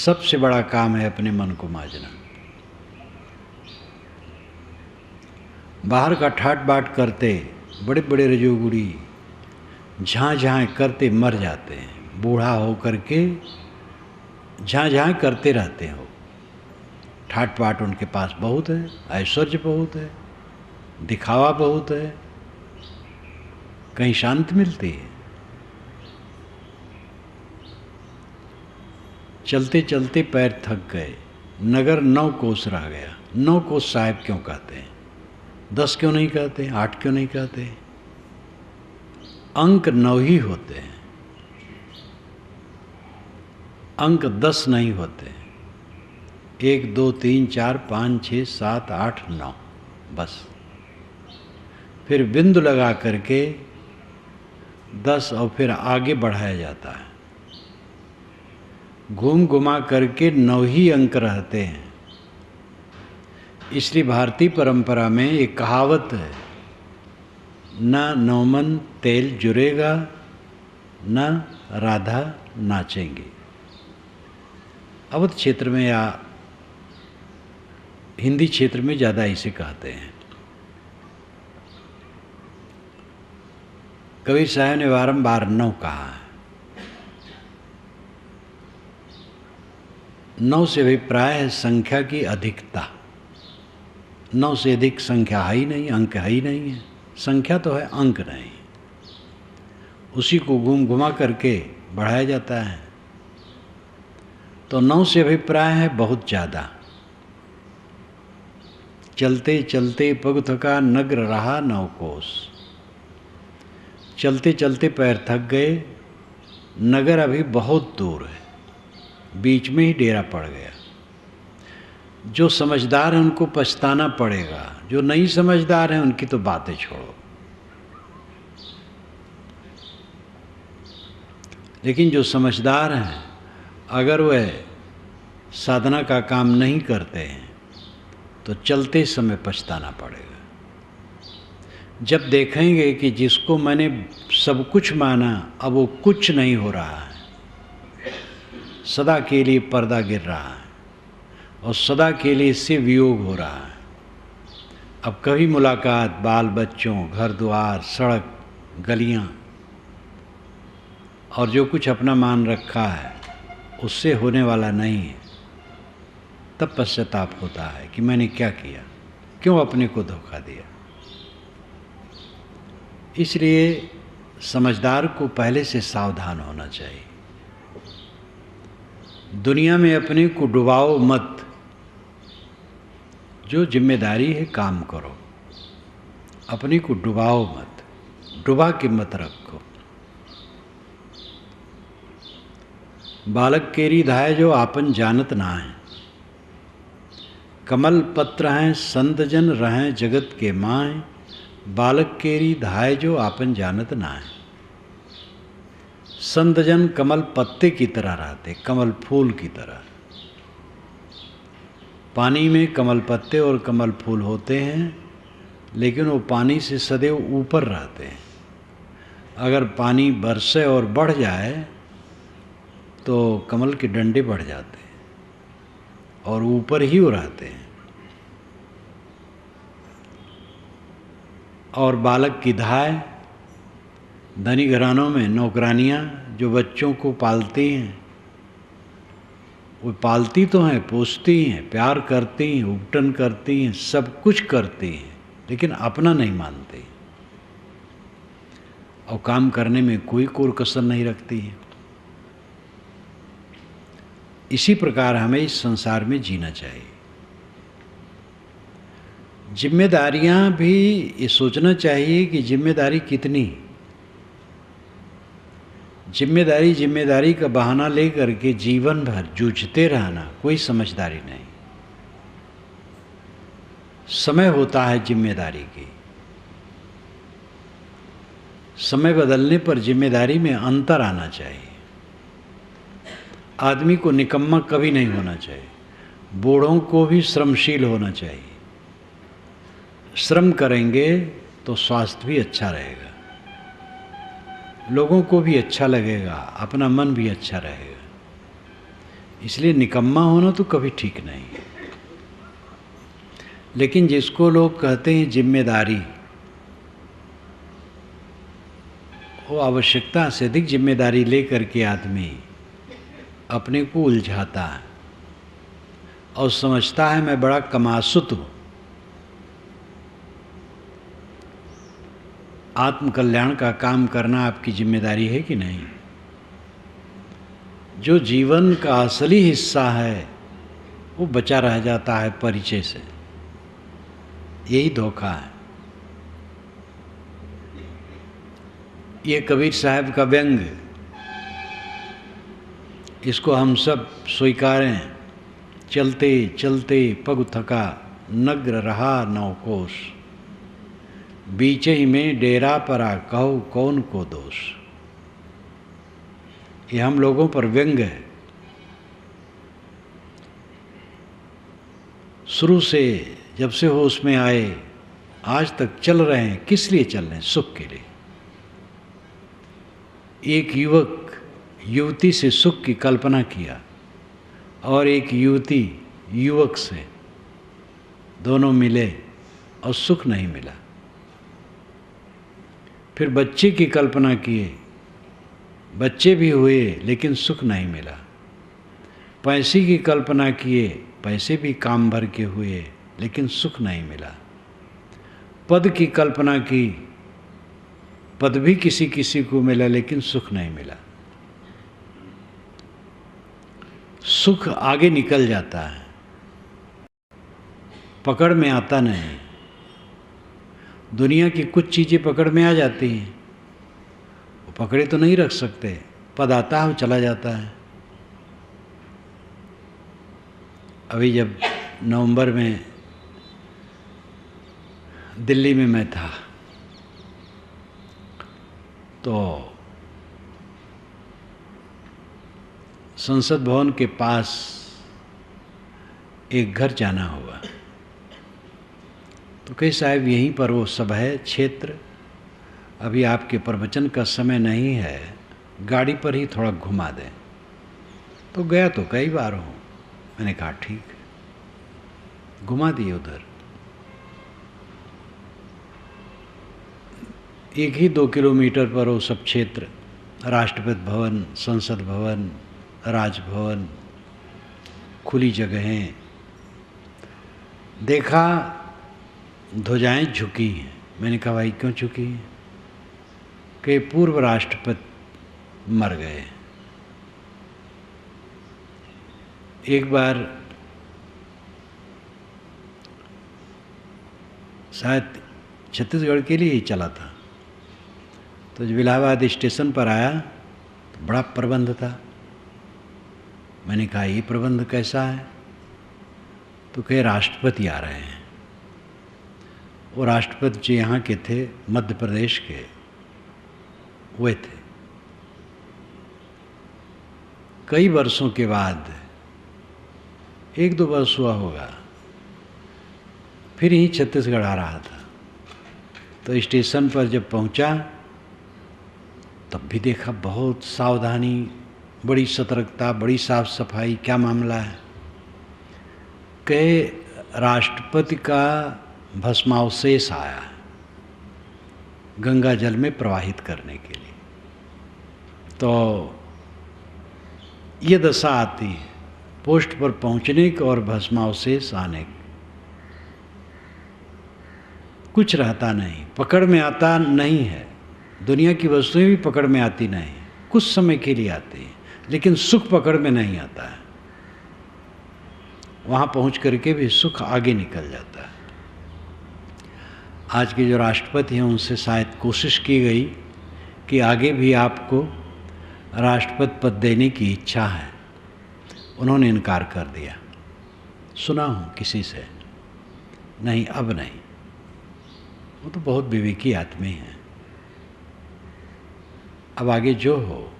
सबसे बड़ा काम है अपने मन को मांझना। बाहर का ठाट बाट करते बड़े बड़े रजोगुड़ी झाँ झाँ करते मर जाते हैं। बूढ़ा हो करके झाँ झाँ करते रहते हो। ठाट बाट उनके पास बहुत है, ऐश्वर्य बहुत है, दिखावा बहुत है, कहीं शांति मिलती है? चलते चलते पैर थक गए, नगर 9 कोस रह गया। 9 कोस साहिब क्यों कहते हैं? 10 क्यों नहीं कहते? 8 क्यों नहीं कहते? अंक 9 ही होते हैं, अंक 10 नहीं होते। 1 2 3 4 5 6 7 8 9 बस। फिर बिंदु लगा करके 10 और फिर आगे बढ़ाया जाता है। घूम घुमा करके 9 ही अंक रहते हैं। इसलिए भारतीय परंपरा में एक कहावत है, न नौमन तेल जुरेगा न राधा नाचेंगे। अवध क्षेत्र में या हिंदी क्षेत्र में ज़्यादा इसे कहते हैं। कबीर साहब ने बारंबार 9 कहा है। 9 से अभिप्राय है संख्या की अधिकता। 9 से अधिक संख्या है ही नहीं, अंक है ही नहीं है। संख्या तो है, अंक नहीं। उसी को घूम घुमा करके बढ़ाया जाता है। तो 9 से अभिप्राय है बहुत ज़्यादा। चलते चलते पग थका नगर रहा 9 कोस। चलते चलते पैर थक गए, नगर अभी बहुत दूर है, बीच में ही डेरा पड़ गया। जो समझदार हैं उनको पछताना पड़ेगा, जो नहीं समझदार हैं उनकी तो बातें छोड़ो। लेकिन जो समझदार हैं, अगर वह साधना का काम नहीं करते हैं तो चलते समय पछताना पड़ेगा। जब देखेंगे कि जिसको मैंने सब कुछ माना अब वो कुछ नहीं हो रहा है, सदा के लिए पर्दा गिर रहा है और सदा के लिए इससे वियोग हो रहा है। अब कभी मुलाकात बाल बच्चों, घर द्वार, सड़क, गलियां और जो कुछ अपना मान रखा है उससे होने वाला नहीं है। तब पश्चाताप होता है कि मैंने क्या किया, क्यों अपने को धोखा दिया। इसलिए समझदार को पहले से सावधान होना चाहिए। दुनिया में अपने को डुबाओ मत। जो जिम्मेदारी है काम करो, अपने को डुबाओ मत, डुबा के मत रखो। बालक केरी धाय जो आपन जानत ना है, कमल पत्र हैं संत जन रहें जगत के माएँ। बालक केरी धाय जो आपन जानत ना है। संत जन कमल पत्ते की तरह रहते, कमल फूल की तरह। पानी में कमल पत्ते और कमल फूल होते हैं, लेकिन वो पानी से सदैव ऊपर रहते हैं। अगर पानी बरसे और बढ़ जाए तो कमल के डंडे बढ़ जाते हैं और ऊपर ही वो रहते हैं। और बालक की धाय, धनी घरानों में नौकरानियाँ जो बच्चों को पालती हैं, वो पालती तो हैं, पोसती हैं, प्यार करती हैं, उपटन करती हैं, सब कुछ करती हैं, लेकिन अपना नहीं मानती और काम करने में कोई कोर कसर नहीं रखती है। इसी प्रकार हमें इस संसार में जीना चाहिए। जिम्मेदारियां भी ये सोचना चाहिए कि जिम्मेदारी कितनी। जिम्मेदारी का बहाना लेकर के जीवन भर जूझते रहना कोई समझदारी नहीं। समय होता है जिम्मेदारी की। समय बदलने पर जिम्मेदारी में अंतर आना चाहिए। आदमी को निकम्मा कभी नहीं होना चाहिए। बूढ़ों को भी श्रमशील होना चाहिए। श्रम करेंगे तो स्वास्थ्य भी अच्छा रहेगा, लोगों को भी अच्छा लगेगा, अपना मन भी अच्छा रहेगा। इसलिए निकम्मा होना तो कभी ठीक नहीं। लेकिन जिसको लोग कहते हैं जिम्मेदारी, वो आवश्यकता से अधिक जिम्मेदारी लेकर के आदमी अपने को उलझाता है और समझता है मैं बड़ा कमासुत हूँ। आत्म कल्याण का काम करना आपकी जिम्मेदारी है कि नहीं? जो जीवन का असली हिस्सा है वो बचा रह जाता है परिचय से। यही धोखा है। ये कबीर साहब का व्यंग, इसको हम सब स्वीकारें। चलते चलते पग थका, नग्र रहा नौकोश, बीच ही में डेरा परा, कहो कौन को दोष। ये हम लोगों पर व्यंग है। शुरू से जब से होश में आए आज तक चल रहे हैं। किस लिए चल रहे हैं? सुख के लिए। एक युवक युवती से सुख की कल्पना किया और एक युवती युवक से, दोनों मिले और सुख नहीं मिला। फिर बच्चे की कल्पना किए, बच्चे भी हुए लेकिन सुख नहीं मिला। पैसे की कल्पना किए, पैसे भी काम भर के हुए लेकिन सुख नहीं मिला। पद की कल्पना की, पद भी किसी किसी को मिला लेकिन सुख नहीं मिला। सुख आगे निकल जाता है, पकड़ में आता नहीं। दुनिया की कुछ चीज़ें पकड़ में आ जाती हैं, वो पकड़े तो नहीं रख सकते। पद आता है वो चला जाता है। अभी जब नवंबर में दिल्ली में मैं था तो संसद भवन के पास एक घर जाना हुआ। तो कहे साहब यहीं पर वो सब है क्षेत्र, अभी आपके प्रवचन का समय नहीं है, गाड़ी पर ही थोड़ा घुमा दें। तो गया तो कई बार हूँ। मैंने कहा ठीक है, घुमा दिए उधर। 1 ही 2 किलोमीटर पर वो सब क्षेत्र, राष्ट्रपति भवन, संसद भवन, राजभवन, खुली जगहें। देखा ध्वजाएं झुकी हैं। मैंने कहा भाई क्यों झुकी हैं? कि पूर्व राष्ट्रपति मर गए। एक बार शायद छत्तीसगढ़ के लिए ही चला था, तो जब इलाहाबाद स्टेशन पर आया तो बड़ा प्रबंध था। मैंने कहा ये प्रबंध कैसा है? तो कहे राष्ट्रपति आ रहे हैं। वो राष्ट्रपति जी यहाँ के थे, मध्य प्रदेश के वे थे। कई वर्षों के बाद, 1-2 वर्ष हुआ होगा, फिर ही छत्तीसगढ़ आ रहा था। तो स्टेशन पर जब पहुंचा तब भी देखा बहुत सावधानी, बड़ी सतर्कता, बड़ी साफ सफाई। क्या मामला है? कि राष्ट्रपति का भस्मावशेष आया गंगा जल में प्रवाहित करने के लिए। तो ये दशा आती है पोस्ट पर पहुंचने की और भस्मावशेष आने की। कुछ रहता नहीं, पकड़ में आता नहीं है। दुनिया की वस्तुएं भी पकड़ में आती नहीं, कुछ समय के लिए आती है, लेकिन सुख पकड़ में नहीं आता है। वहाँ पहुँच करके भी सुख आगे निकल जाता है। आज के जो राष्ट्रपति हैं उनसे शायद कोशिश की गई कि आगे भी आपको राष्ट्रपति पद देने की इच्छा है। उन्होंने इनकार कर दिया। सुना हूँ किसी से, नहीं अब नहीं। वो तो बहुत विवेकी आदमी हैं। अब आगे जो हो,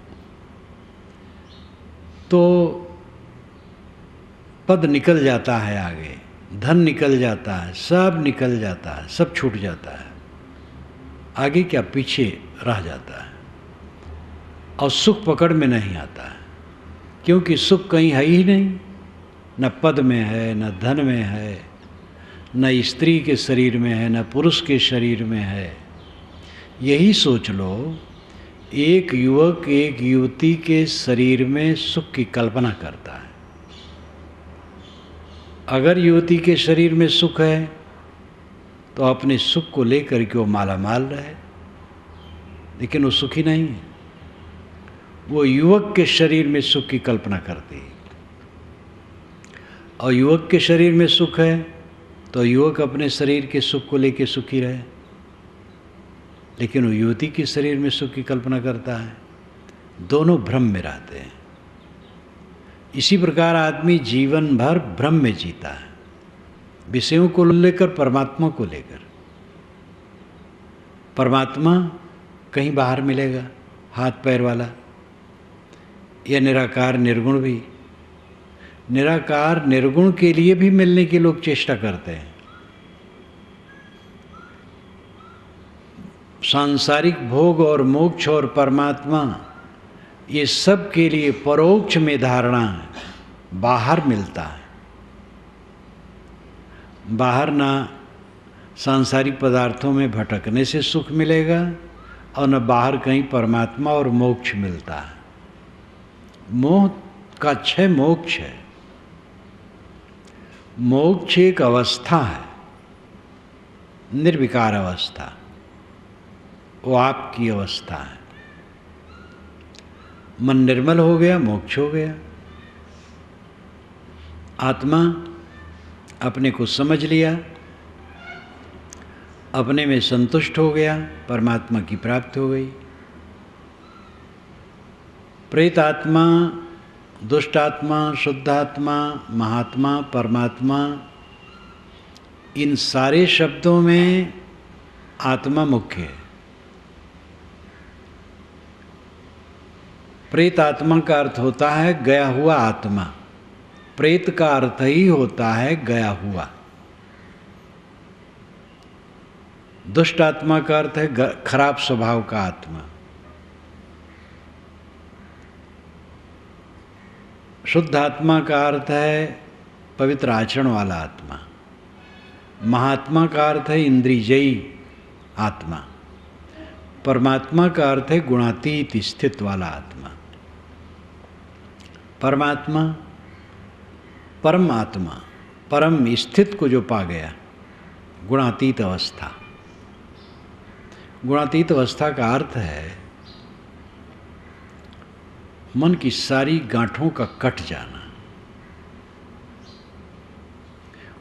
तो पद निकल जाता है, आगे धन निकल जाता है, सब निकल जाता है, सब छूट जाता है। आगे क्या पीछे रह जाता है और सुख पकड़ में नहीं आता है। क्योंकि सुख कहीं है ही नहीं, न पद में है, न धन में है, न स्त्री के शरीर में है, न पुरुष के शरीर में है। यही सोच लो, एक युवक एक युवती के शरीर में सुख की कल्पना करता है। अगर युवती के शरीर में सुख है तो अपने सुख को लेकर के वो माला माल रहे, लेकिन वो सुखी नहीं है। वो युवक के शरीर में सुख की कल्पना करती है, और युवक के शरीर में सुख है तो युवक अपने शरीर के सुख को लेकर सुखी रहे, लेकिन वो युवती के शरीर में सुख की कल्पना करता है। दोनों भ्रम में रहते हैं। इसी प्रकार आदमी जीवन भर भ्रम में जीता है, विषयों को लेकर, परमात्मा को लेकर। परमात्मा कहीं बाहर मिलेगा, हाथ पैर वाला, या निराकार निर्गुण भी। निराकार निर्गुण के लिए भी मिलने की लोग चेष्टा करते हैं। सांसारिक भोग और मोक्ष और परमात्मा, ये सब के लिए परोक्ष में धारणा है, बाहर मिलता है। बाहर ना सांसारिक पदार्थों में भटकने से सुख मिलेगा, और न बाहर कहीं परमात्मा और मोक्ष मिलता है। मोह का क्षय मोक्ष है। मोक्ष एक अवस्था है, निर्विकार अवस्था, वो आपकी अवस्था है। मन निर्मल हो गया, मोक्ष हो गया। आत्मा अपने को समझ लिया, अपने में संतुष्ट हो गया, परमात्मा की प्राप्ति हो गई। प्रेत आत्मा, दुष्ट आत्मा, शुद्ध आत्मा, महात्मा, परमात्मा, इन सारे शब्दों में आत्मा मुख्य है। प्रेत आत्मा का अर्थ होता है गया हुआ आत्मा। प्रेत का अर्थ ही होता है गया हुआ। दुष्ट आत्मा का अर्थ है खराब स्वभाव का आत्मा। शुद्ध आत्मा का अर्थ है पवित्र आचरण वाला आत्मा। महात्मा का अर्थ है इंद्रियजयी आत्मा। परमात्मा का अर्थ है गुणातीत स्थित वाला आत्मा। परमात्मा, परम आत्मा, परम स्थित को जो पा गया, गुणातीत अवस्था। गुणातीत अवस्था का अर्थ है मन की सारी गांठों का कट जाना।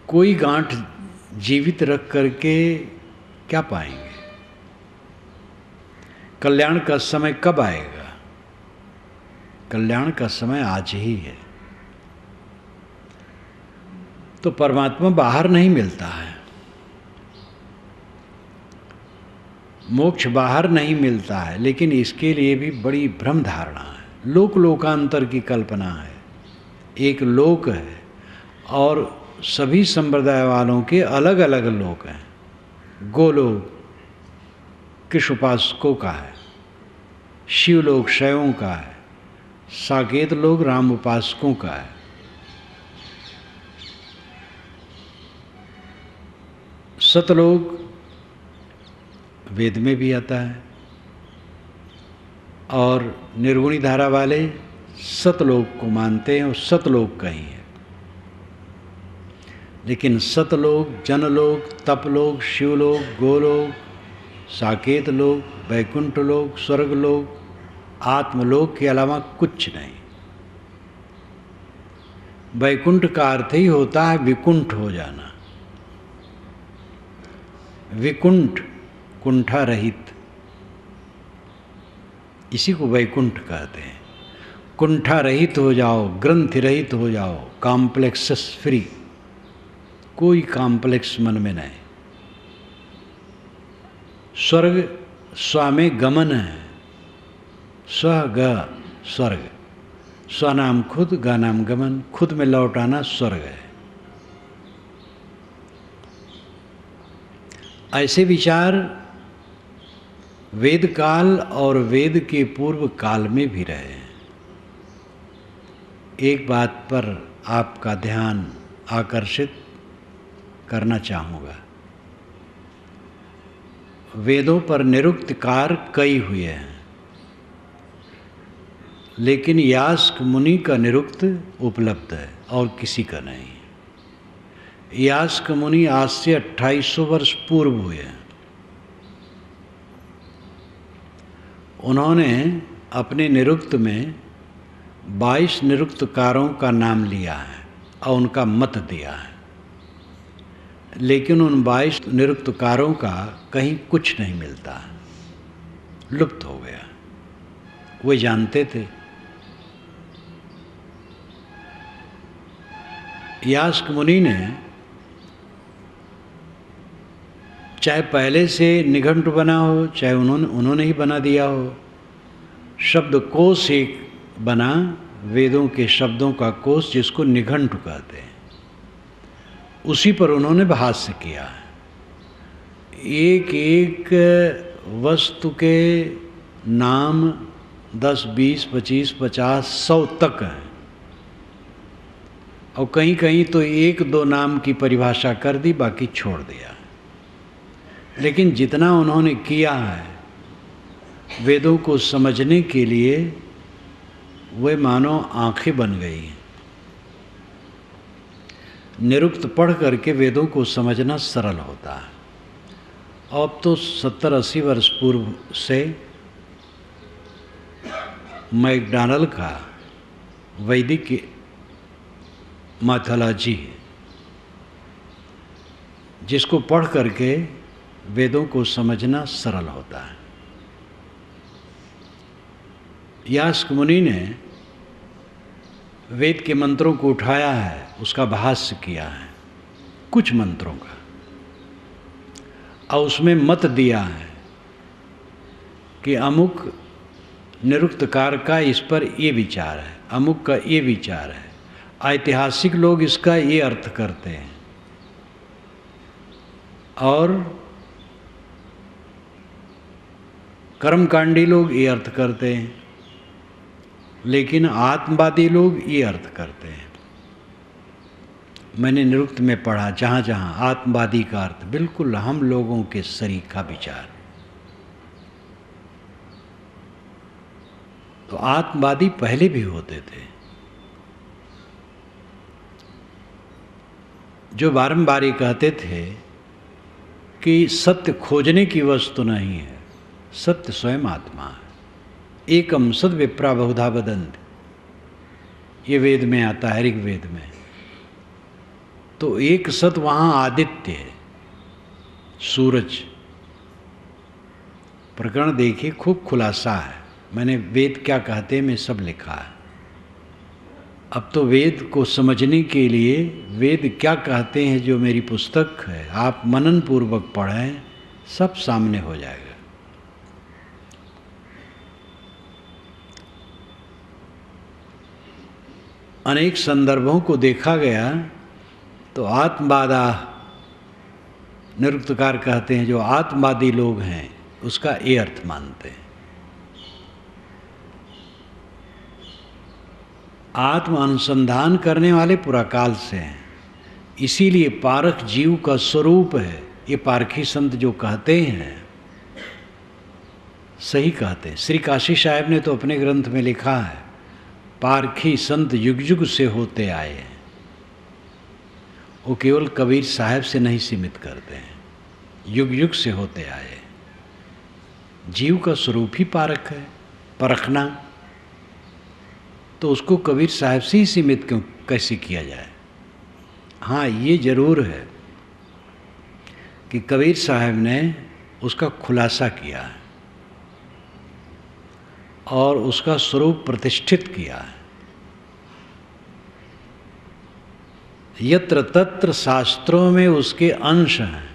कोई गांठ जीवित रख करके क्या पाएंगे? कल्याण का समय कब आएगा? कल्याण का समय आज ही है। तो परमात्मा बाहर नहीं मिलता है, मोक्ष बाहर नहीं मिलता है, लेकिन इसके लिए भी बड़ी भ्रम धारणा है। लोक लोकांतर की कल्पना है। एक लोक है और सभी संप्रदाय वालों के अलग अलग लोक हैं। गोलोक कृष्ण उपासकों का है, शिवलोक शैवों का है, साकेत लोक राम उपासकों का है। सतलोक वेद में भी आता है, और निर्गुणी धारा वाले सतलोक को मानते हैं और सतलोक कहीं है। लेकिन सतलोक, जनलोक, तपलोक, शिवलोक, गोलोक, साकेत लोक, वैकुंठ लोक, स्वर्गलोक, आत्मलोक के अलावा कुछ नहीं। वैकुंठ का अर्थ ही होता है विकुंठ हो जाना। विकुंठ, कुंठा रहित, इसी को वैकुंठ कहते हैं। कुंठा रहित हो जाओ, ग्रंथि रहित हो जाओ, कॉम्प्लेक्सेस फ्री, कोई कॉम्प्लेक्स मन में नहीं। स्वर्ग स्वामे गमन है। स्व ग स्वर्ग, स्वनाम खुद, गा नाम गमन, खुद में लौट आना स्वर्ग है। ऐसे विचार वेद काल और वेद के पूर्व काल में भी रहे हैं। एक बात पर आपका ध्यान आकर्षित करना चाहूँगा। वेदों पर निरुक्तकार कई हुए हैं, लेकिन यास्क मुनि का निरुक्त उपलब्ध है और किसी का नहीं। यास्क मुनि आज से 2800 वर्ष पूर्व हुए हैं। उन्होंने अपने निरुक्त में 22 निरुक्तकारों का नाम लिया है और उनका मत दिया है, लेकिन उन 22 निरुक्तकारों का कहीं कुछ नहीं मिलता, लुप्त हो गया। वे जानते थे। यास्क मुनि ने चाहे पहले से निघंटु बना हो, चाहे उन्होंने ही बना दिया हो, शब्दकोश एक बना, वेदों के शब्दों का कोश जिसको निघंटु कहते हैं, उसी पर उन्होंने भाष्य किया है। एक एक वस्तु के नाम 10, 20, 25, 50, 100 तक हैं, और कहीं कहीं तो 1-2 नाम की परिभाषा कर दी, बाकी छोड़ दिया। लेकिन जितना उन्होंने किया है वेदों को समझने के लिए, वे मानो आंखें बन गई। निरुक्त पढ़ करके वेदों को समझना सरल होता है। अब तो 70-80 वर्ष पूर्व से मैकडॉनल्ड का वैदिक मैथोलॉजी, जिसको पढ़ करके वेदों को समझना सरल होता है। यास्क मुनि ने वेद के मंत्रों को उठाया है, उसका भाष्य किया है कुछ मंत्रों का, और उसमें मत दिया है कि अमुक निरुक्तकार का इस पर ये विचार है, अमुक का ये विचार है, ऐतिहासिक लोग इसका ये अर्थ करते हैं, और कर्मकांडी लोग ये अर्थ करते हैं, लेकिन आत्मवादी लोग ये अर्थ करते हैं। मैंने निरुक्त में पढ़ा जहाँ जहाँ आत्मवादी का अर्थ बिल्कुल हम लोगों के सरीखा विचार। तो आत्मवादी पहले भी होते थे, जो बारंबार ये कहते थे कि सत्य खोजने की वस्तु नहीं है, सत्य स्वयं आत्मा है। एकम सद विप्रा बहुधा वदन्ति, ये वेद में आता है, ऋग्वेद में। तो एक सत वहाँ आदित्य है, सूरज। प्रकरण देखिए, खूब खुलासा है। मैंने वेद क्या कहते हैं मैं सब लिखा है। अब तो वेद को समझने के लिए वेद क्या कहते हैं, जो मेरी पुस्तक है, आप मनन पूर्वक पढ़ें, सब सामने हो जाएगा। अनेक संदर्भों को देखा गया तो आत्मवादा निरुक्तकार कहते हैं, जो आत्मवादी लोग हैं उसका ये अर्थ मानते हैं। आत्म अनुसंधान करने वाले पुराकाल से हैं, इसीलिए पारख जीव का स्वरूप है। ये पारखी संत जो कहते हैं सही कहते हैं। श्री काशी साहब ने तो अपने ग्रंथ में लिखा है, पारखी संत युग युग से होते आए हैं। वो केवल कबीर साहब से नहीं सीमित करते हैं, युग युग से होते आए। जीव का स्वरूप ही पारख है, परखना। तो उसको कबीर साहब से ही सीमित क्यों कैसे किया जाए। हाँ, ये जरूर है कि कबीर साहब ने उसका खुलासा किया है और उसका स्वरूप प्रतिष्ठित किया है। यत्र तत्र शास्त्रों में उसके अंश हैं।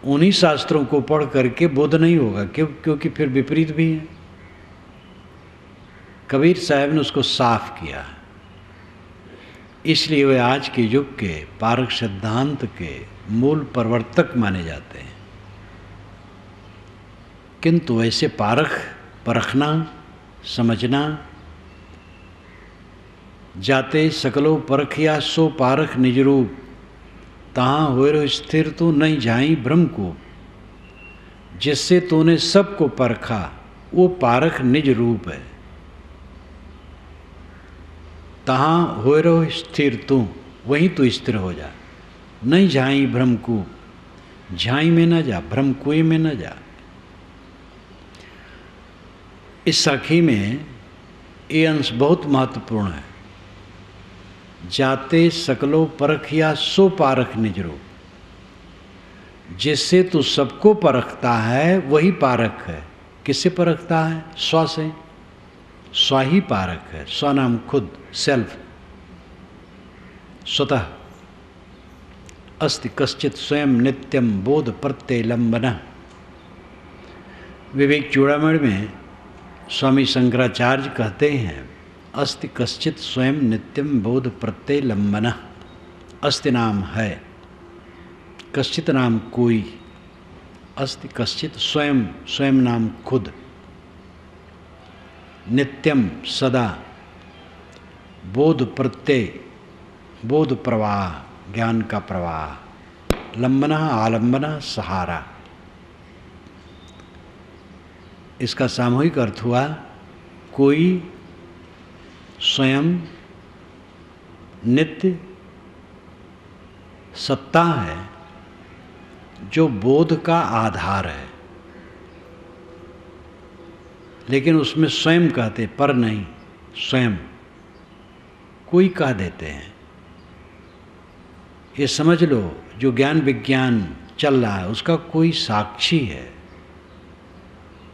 उन्हीं शास्त्रों को पढ़ करके बोध नहीं होगा, क्योंकि फिर विपरीत भी है। कबीर साहब ने उसको साफ किया, इसलिए वे आज के युग के पारख सिद्धांत के मूल प्रवर्तक माने जाते हैं। किंतु ऐसे पारख, परखना, समझना जाते सकलो परखिया सो पारख निज रूप, तहाँ होए रहो स्थिर तू नहीं जाई ब्रह्म को। जिससे तूने सबको परखा वो पारख निज रूप है। तहाँ होए रहो स्थिर तू, वहीं तू स्थिर हो जा। नहीं जाई भ्रम को, झाई में न जा, भ्रम कुएं में न जा। इस साखी में ये अंश बहुत महत्वपूर्ण है। जाते सकलो परखिया सो पारख निज रूप, जिससे तू सबको परखता है वही पारक है। किससे परखता है? स्व से। स्व ही पारक है। स्व नाम खुद, सेल्फ, स्वतः। अस्ति कश्चित स्वयं नित्यम बोध प्रत्यय लंबन। विवेक चूड़ामणि में स्वामी शंकराचार्य कहते हैं, अस्ति कश्चित स्वयं नित्यम बोध प्रत्यय लंबन। अस्ति नाम है, कश्चित नाम कोई, अस्ति कश्चित स्वयं, स्वयं नाम खुद, नित्यम सदा, बोध प्रत्यय, बोध प्रवाह, ज्ञान का प्रवाह, लंबना आलंबना सहारा। इसका सामूहिक अर्थ हुआ कोई स्वयं नित्य सत्ता है जो बोध का आधार है, लेकिन उसमें स्वयं कहते, पर नहीं, स्वयं कोई कह देते हैं। ये समझ लो, जो ज्ञान विज्ञान चल रहा है उसका कोई साक्षी है,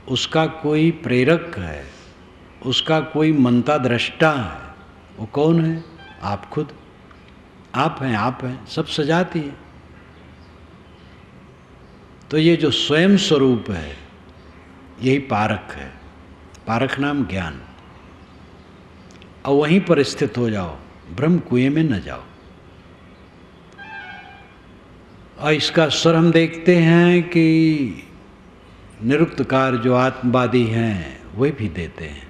उसका कोई प्रेरक है, उसका कोई मंता दृष्टा है। वो कौन है? आप खुद। आप हैं, आप हैं, सब सजाती है। तो ये जो स्वयं स्वरूप है यही पारक है। पारक नाम ज्ञान। और वहीं पर स्थित हो जाओ, ब्रह्म कुएं में न जाओ। और इसका स्वर हम देखते हैं कि निरुक्तकार जो आत्मवादी हैं वे भी देते हैं।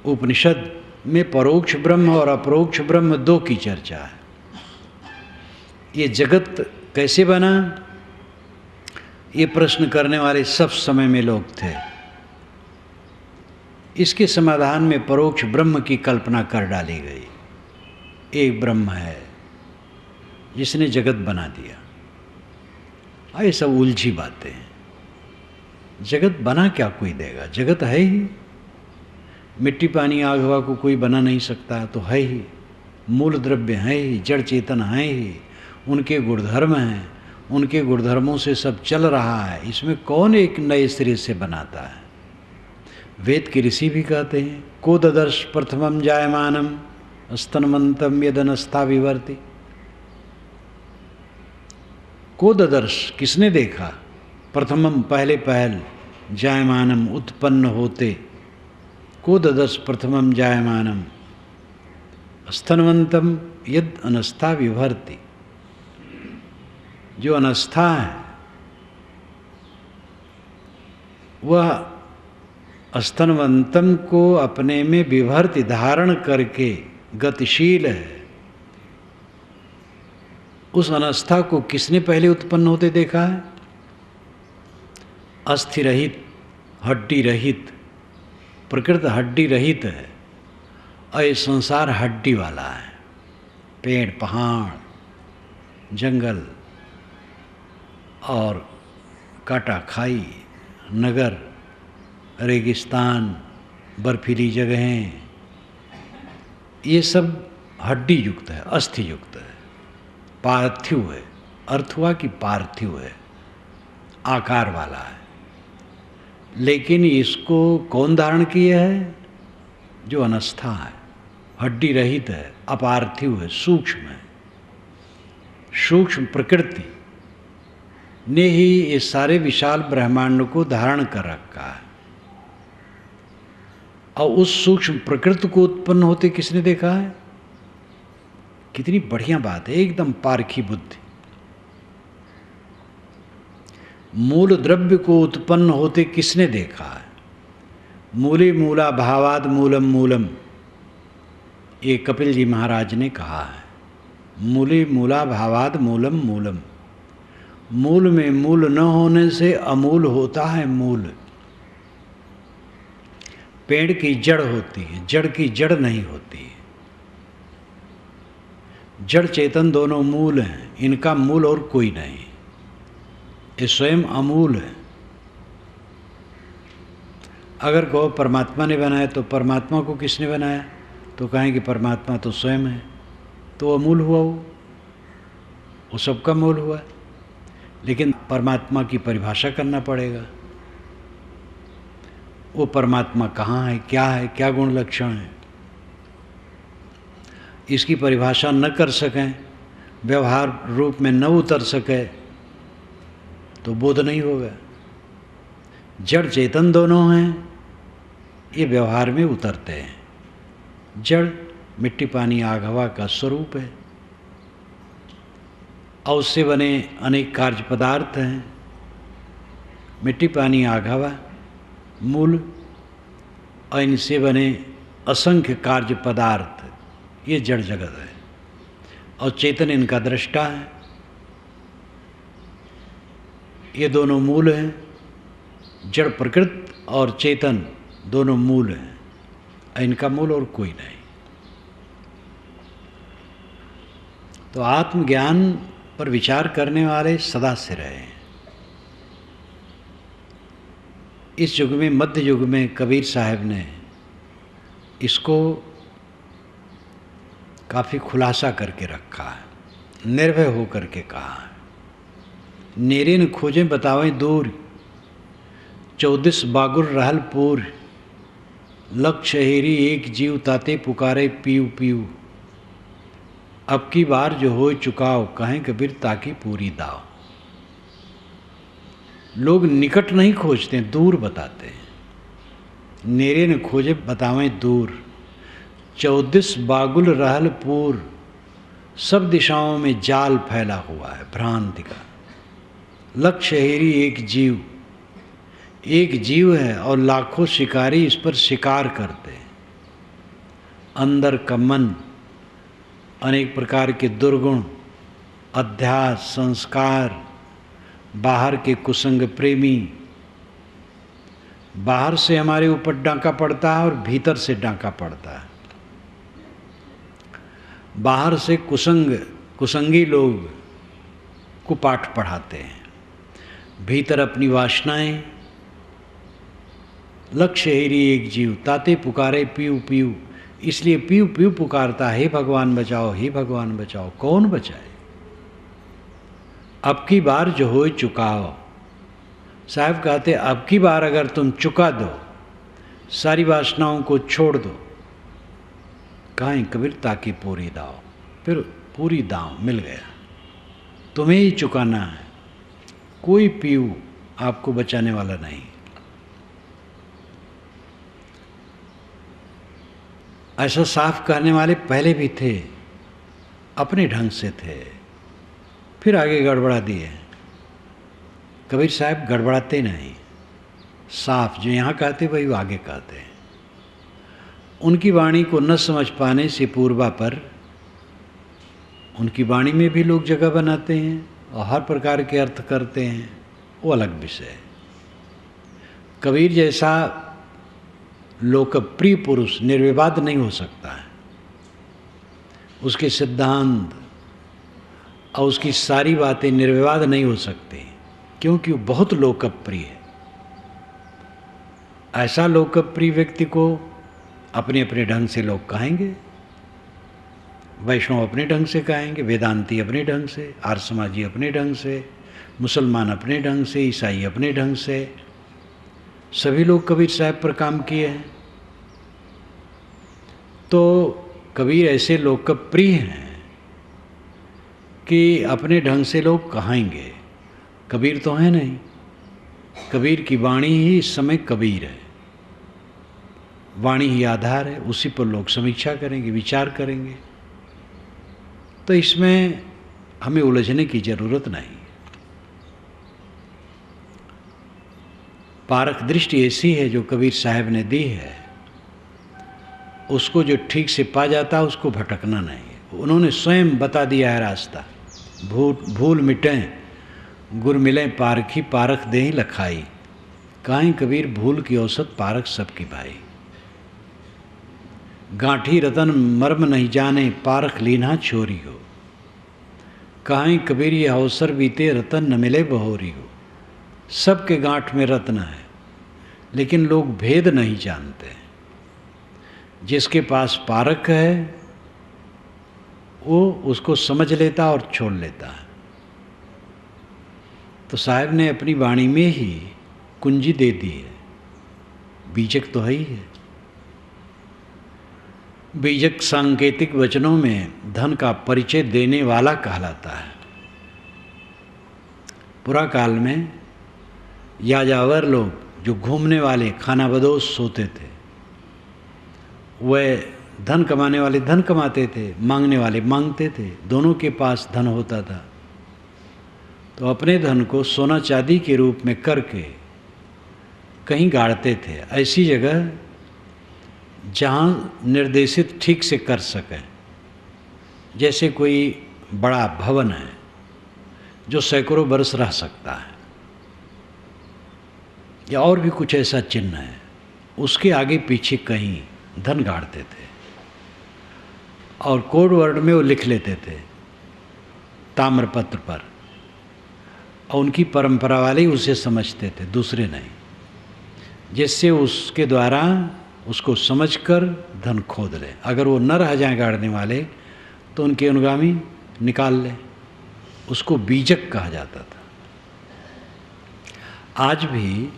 उपनिषद में परोक्ष ब्रह्म और अपरोक्ष ब्रह्म दो की चर्चा है। ये जगत कैसे बना, ये प्रश्न करने वाले सब समय में लोग थे। इसके समाधान में परोक्ष ब्रह्म की कल्पना कर डाली गई। एक ब्रह्म है जिसने जगत बना दिया। ये सब उलझी बातें हैं। जगत बना क्या कोई देगा? जगत है ही। मिट्टी पानी आग हवा को कोई बना नहीं सकता, तो है ही। मूल द्रव्य है ही, जड़ चेतन है ही, उनके गुणधर्म हैं, उनके गुणधर्मों से सब चल रहा है। इसमें कौन एक नए सिरे से बनाता है? वेद के ऋषि भी कहते हैं, को ददर्श प्रथमम जायमानम स्तनवंतम यदनस्था विवर्ति। को ददर्श, किसने देखा? प्रथमम, पहले पहल, जायमानम, उत्पन्न होते। को ददर्श प्रथमम जायमानम स्तनवंतम यद अनस्था विभर्ति। जो अनस्था है वह स्तनवंतम को अपने में विभर्ति धारण करके गतिशील है। उस अनस्था को किसने पहले उत्पन्न होते देखा है? अस्थि रहित, हड्डी रहित, प्रकृति हड्डी रहित है और ये संसार हड्डी वाला है। पेड़, पहाड़, जंगल और काटा खाई, नगर, रेगिस्तान, बर्फीली जगहें, ये सब हड्डी युक्त है, अस्थि युक्त है, पार्थिव है। अर्थ हुआ कि पार्थिव है, आकार वाला है। लेकिन इसको कौन धारण किया है? जो अनस्था है, हड्डी रहित है, अपार्थिव है, सूक्ष्म है। सूक्ष्म प्रकृति ने ही ये सारे विशाल ब्रह्मांड को धारण कर रखा है। और उस सूक्ष्म प्रकृति को उत्पन्न होते किसने देखा है? कितनी बढ़िया बात है, एकदम पारखी बुद्धि। मूल द्रव्य को उत्पन्न होते किसने देखा है? मूले मूला भावाद मूलम मूलम, ये कपिल जी महाराज ने कहा है, मूली मूला भावाद मूलम मूलम। मूल में मूल न होने से अमूल होता है मूल। पेड़ की जड़ होती है, जड़ की जड़ नहीं होती है। जड़ चेतन दोनों मूल हैं, इनका मूल और कोई नहीं। ये स्वयं अमूल है। अगर कहो परमात्मा ने बनाया तो परमात्मा को किसने बनाया, तो कहेंगे परमात्मा तो स्वयं है, तो अमूल हुआ वो सबका मूल हुआ। लेकिन परमात्मा की परिभाषा करना पड़ेगा। वो परमात्मा कहाँ है, क्या गुण लक्षण है, इसकी परिभाषा न कर सकें, व्यवहार रूप में न उतर सके तो बोध नहीं होगा। जड़ चेतन दोनों हैं, ये व्यवहार में उतरते हैं। जड़ मिट्टी पानी आग हवा का स्वरूप है और उससे बने अनेक कार्य पदार्थ हैं। मिट्टी पानी आग हवा मूल, और इनसे बने असंख्य कार्य पदार्थ, ये जड़ जगत है। और चेतन इनका दृष्टा है। ये दोनों मूल हैं। जड़ प्रकृति और चेतन दोनों मूल हैं, इनका मूल और कोई नहीं। तो आत्मज्ञान पर विचार करने वाले सदा से रहे। इस युग में, मध्य युग में कबीर साहब ने इसको काफ़ी खुलासा करके रखा है, निर्भय होकर के कहा है। नेरे न खोजें बतावें दूर, 14 बागुर रहल पूर, लक्ष्य हेरी एक जीव ताते पुकारे पीऊ पीऊ। अब की बार जो हो चुकाओ, कहें कबीर ताकि पूरी दाव। लोग निकट नहीं खोजते, दूर बताते हैं। नेरे न खोजे बतावें दूर, 14 बागुल रहल पूर। सब दिशाओं में जाल फैला हुआ है भ्रांति का। लक्ष्य हेरी एक जीव, एक जीव है और लाखों शिकारी इस पर शिकार करते हैं। अंदर का मन अनेक प्रकार के दुर्गुण, अध्यास, संस्कार, बाहर के कुसंग प्रेमी, बाहर से हमारे ऊपर डांका पड़ता है और भीतर से डांका पड़ता है। बाहर से कुसंगी लोग कुपाठ पढ़ाते हैं, भीतर अपनी वासनाएं। लक्ष्य हेरी एक जीव ताते पुकारे पीऊ पीऊ, इसलिए पीऊ पीऊ पुकारता, हे भगवान बचाओ, हे भगवान बचाओ। कौन बचाए? अब की बार जो हो चुकाओ। साहब कहते अब की बार अगर तुम चुका दो, सारी वासनाओं को छोड़ दो, कहें कबीर ताकि पूरी दाव। फिर पूरी दाव मिल गया, तुम्हें ही चुकाना है। कोई पीऊ आपको बचाने वाला नहीं। ऐसा साफ कहने वाले पहले भी थे, अपने ढंग से थे, फिर आगे गड़बड़ा दिए। कबीर साहब गड़बड़ाते नहीं, साफ जो यहाँ कहते वही आगे कहते हैं। उनकी वाणी को न समझ पाने से पूर्वा पर उनकी वाणी में भी लोग जगह बनाते हैं और हर प्रकार के अर्थ करते हैं, वो अलग विषय है। कबीर जैसा लोकप्रिय पुरुष निर्विवाद नहीं हो सकता है। उसके सिद्धांत और उसकी सारी बातें निर्विवाद नहीं हो सकती, क्योंकि वो बहुत लोकप्रिय है। ऐसा लोकप्रिय व्यक्ति को अपने अपने ढंग से लोग कहेंगे। वैष्णव अपने ढंग से कहेंगे, वेदांती अपने ढंग से, आर्य समाजी अपने ढंग से, मुसलमान अपने ढंग से, ईसाई अपने ढंग से। सभी लोग कबीर साहब पर काम किए हैं। तो कबीर ऐसे लोकप्रिय हैं कि अपने ढंग से लोग कहेंगे। कबीर तो है नहीं, कबीर की वाणी ही इस समय कबीर है। वाणी ही आधार है, उसी पर लोग समीक्षा करेंगे, विचार करेंगे। तो इसमें हमें उलझने की जरूरत नहीं। पारख दृष्टि ऐसी है जो कबीर साहब ने दी है। उसको जो ठीक से पा जाता है उसको भटकना नहीं है। उन्होंने स्वयं बता दिया है रास्ता। भूल मिटें गुर मिलें पारखी, पारख दें लखाई। काहीं कबीर भूल की औसत, पारख सबकी भाई। गांठी रतन मर्म नहीं जाने, पारख लीना छोरी हो। काहीं कबीर ये अवसर बीते, रतन न मिले बहोरी हो। सबके गांठ में रत्न है, लेकिन लोग भेद नहीं जानते। जिसके पास पारख है वो उसको समझ लेता और छोड़ लेता है। तो साहब ने अपनी वाणी में ही कुंजी दे दी है। बीजक तो है ही है। बीजक सांकेतिक वचनों में धन का परिचय देने वाला कहलाता है। पुरा काल में याजावर लोग जो घूमने वाले खानाबदोश होते थे, वह धन कमाने वाले धन कमाते थे, मांगने वाले मांगते थे, दोनों के पास धन होता था। तो अपने धन को सोना चांदी के रूप में करके कहीं गाड़ते थे, ऐसी जगह जहाँ निर्देशित ठीक से कर सकें। जैसे कोई बड़ा भवन है जो सैकड़ों वर्ष रह सकता है, या और भी कुछ ऐसा चिन्ह है, उसके आगे पीछे कहीं धन गाड़ते थे और कोड वर्ड में वो लिख लेते थे ताम्रपत्र पर, और उनकी परंपरा वाले उसे समझते थे, दूसरे नहीं, जिससे उसके द्वारा उसको समझकर धन खोद ले। अगर वो न रह जाए गाड़ने वाले तो उनके अनुगामी निकाल ले। उसको बीजक कहा जाता था। आज भी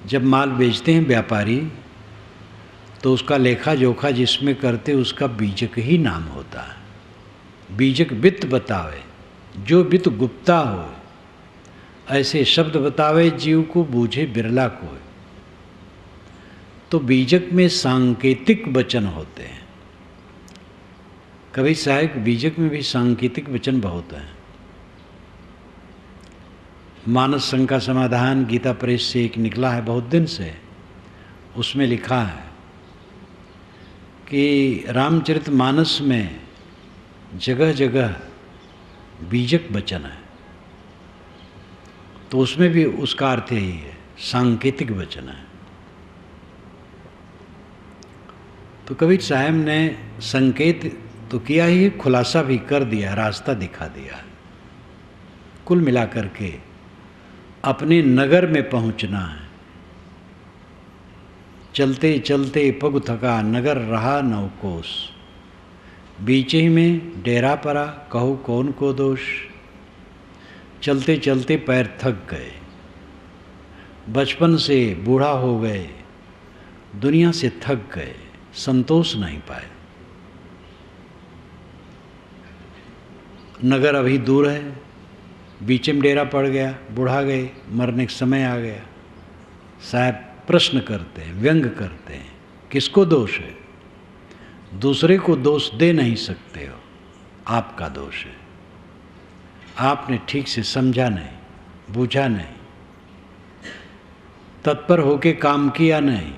जब माल बेचते हैं व्यापारी, तो उसका लेखा जोखा जिसमें करते उसका बीजक ही नाम होता है। बीजक वित्त बतावे जो वित्त गुप्ता हो, ऐसे शब्द बतावे जीव को बूझे बिरला को। तो बीजक में सांकेतिक वचन होते हैं। कभी साहिब बीजक में भी सांकेतिक वचन बहुत हैं। मानस संघ का समाधान गीता प्रेस से एक निकला है बहुत दिन से, उसमें लिखा है कि रामचरितमानस में जगह जगह बीजक वचन है, तो उसमें भी उसका अर्थ यही है, सांकेतिक वचन है। तो कबीर साहब ने संकेत तो किया ही, खुलासा भी कर दिया, रास्ता दिखा दिया। कुल मिलाकर के अपने नगर में पहुंचना है। चलते चलते पग थका, नगर रहा नवकोस। बीच ही में डेरा पड़ा, कहो कौन को दोष। चलते चलते पैर थक गए, बचपन से बूढ़ा हो गए, दुनिया से थक गए, संतोष नहीं पाए। नगर अभी दूर है, बीच में डेरा पड़ गया, बुढ़ा गए, मरने का समय आ गया। साहब प्रश्न करते हैं, व्यंग करते हैं, किसको दोष है? दूसरे को दोष दे नहीं सकते हो, आपका दोष है। आपने ठीक से समझा नहीं, बूझा नहीं, तत्पर होके काम किया नहीं,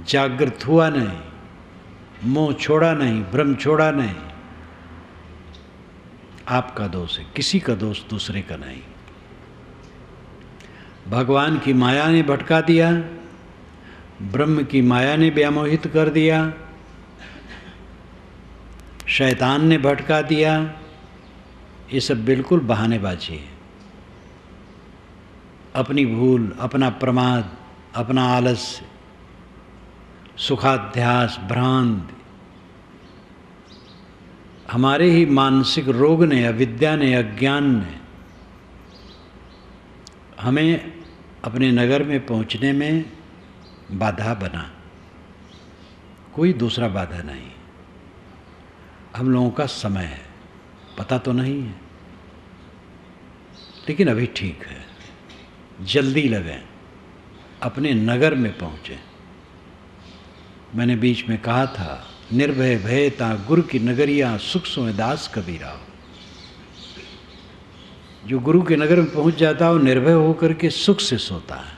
जागृत हुआ नहीं, मोह छोड़ा नहीं, भ्रम छोड़ा नहीं। आपका दोष है, किसी का दोष दूसरे का नहीं। भगवान की माया ने भटका दिया, ब्रह्म की माया ने व्यामोहित कर दिया, शैतान ने भटका दिया। ये सब बिल्कुल बहानेबाजी है। अपनी भूल, अपना प्रमाद, अपना आलस्य, सुखाध्यास, भ्रांति, हमारे ही मानसिक रोग ने, अविद्या ने, अज्ञान ने हमें अपने नगर में पहुंचने में बाधा बना। कोई दूसरा बाधा नहीं। हम लोगों का समय है, पता तो नहीं है, लेकिन अभी ठीक है। जल्दी लगें, अपने नगर में पहुँचें। मैंने बीच में कहा था, निर्भय भयता गुरु की नगरिया, सुख सोए दास कबीरा। जो गुरु के नगर में पहुंच जाता है वो निर्भय होकर के सुख से सोता है।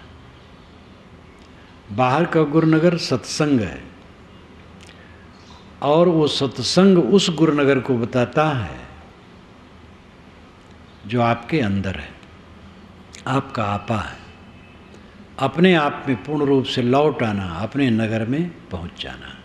बाहर का गुरु नगर सत्संग है, और वो सत्संग उस गुरुनगर को बताता है जो आपके अंदर है, आपका आपा है। अपने आप में पूर्ण रूप से लौट आना, अपने नगर में पहुंच जाना।